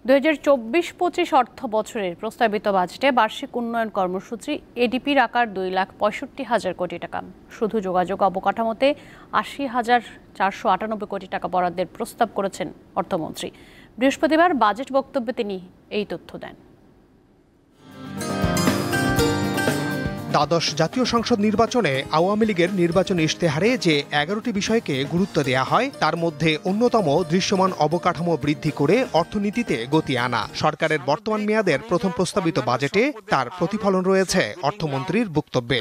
2024-25 অর্থ বছরের প্রস্তাবিত বাজেটে বার্ষিক উন্নয়ন কর্মসূচি এডিপির আকার 2,65,000 কোটি টাকা। শুধু যোগাযোগ অবকাঠামোতে 80,498 কোটি টাকা বরাদ্দের প্রস্তাব করেছেন অর্থমন্ত্রী। বৃহস্পতিবার বাজেট বক্তব্যে তিনি এই তথ্য দেন। দ্বাদশ জাতীয় সংসদ নির্বাচনে আওয়ামী লীগের নির্বাচনী ইশতেহারে যে 11টি বিষয়কে গুরুত্ব দেয়া হয় তার মধ্যে অন্যতম দৃশ্যমান অবকাঠামো বৃদ্ধি করে অর্থনীতিতে গতি আনা। সরকারের বর্তমান মেয়াদের প্রথম প্রস্তাবিত বাজেটে তার প্রতিফলন রয়েছে অর্থমন্ত্রীর বক্তব্যে।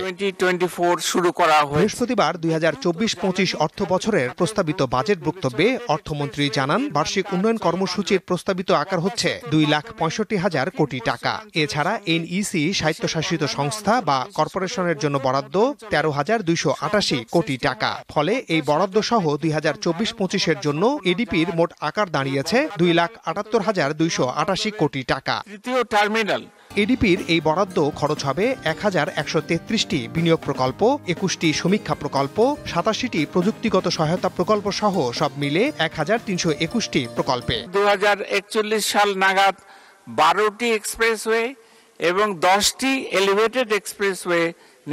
বৃহস্পতিবার 2024-25 অর্থ বছরের প্রস্তাবিত বাজেট বক্তব্যে অর্থমন্ত্রী জানান, বার্ষিক উন্নয়ন কর্মসূচির প্রস্তাবিত আকার হচ্ছে 2,65,000 কোটি টাকা। এছাড়া এনইসি স্বায়ত্তশাসিত সংস্থা বা কর্পোরেশনের জন্য বরাদ্দ 13,288 কোটি টাকা। ফলে এই বরাদ্দ সহ 2024-25 জন্য এডিপির মোট আকার দাঁড়িয়েছে 2,78,288 কোটি টাকা। তৃতীয় টার্মিনাল এডিপির এই বরাদ্দ খরচ হবে 1,133টি বিনিয়োগ প্রকল্প, 21টি সমীক্ষা প্রকল্প, 87টি প্রযুক্তিগত সহায়তা প্রকল্প সহ সব মিলে 1,321টি প্রকল্পে। 2041 সাল নাগাদ 12টি এক্সপ্রেসওয়ে এবং 10টি এলিভেটেড এক্সপ্রেসওয়ে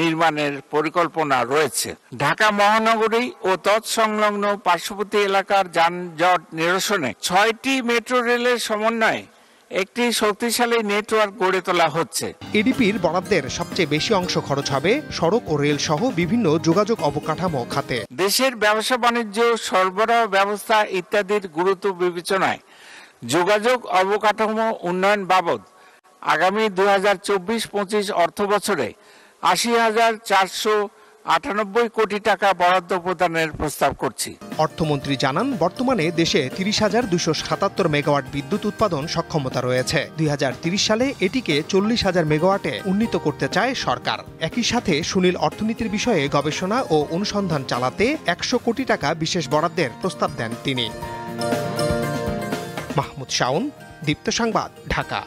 নির্মাণের পরিকল্পনা রয়েছে। ঢাকা মহানগরী ও তৎসংলগ্ন পার্শ্ববর্তী এলাকার যানজট নিরসনে 6টি মেট্রো রেলের সমন্বয়ে একটি শক্তিশালী নেটওয়ার্ক গড়ে তোলা হচ্ছে। এডিপির বরাদ্দের সবচেয়ে বেশি অংশ খরচ হবে সড়ক ও রেল সহ বিভিন্ন যোগাযোগ অবকাঠামো খাতে। দেশের ব্যবসা বাণিজ্য, সরবরাহ ব্যবস্থা ইত্যাদির গুরুত্ব বিবেচনায় যোগাযোগ অবকাঠামো উন্নয়ন বাবদ আগামী 2024-25 অর্থ বছরে 80,498 কোটি টাকা বরাদ্দ প্রদানের প্রস্তাব করছি। অর্থমন্ত্রী জানান, বর্তমানে দেশে 30,277 মেগাওয়াট বিদ্যুৎ উৎপাদন সক্ষমতা রয়েছে। 2030 সালে এটিকে 40,000 মেগাওয়াটে উন্নীত করতে চায় সরকার। একই সাথে সুনীল অর্থনীতির বিষয়ে গবেষণা ও অনুসন্ধান চালাতে 100 কোটি টাকা বিশেষ বরাদ্দের প্রস্তাব দেন তিনি। মাহমুদ শাওন, দীপ্ত সংবাদ, ঢাকা।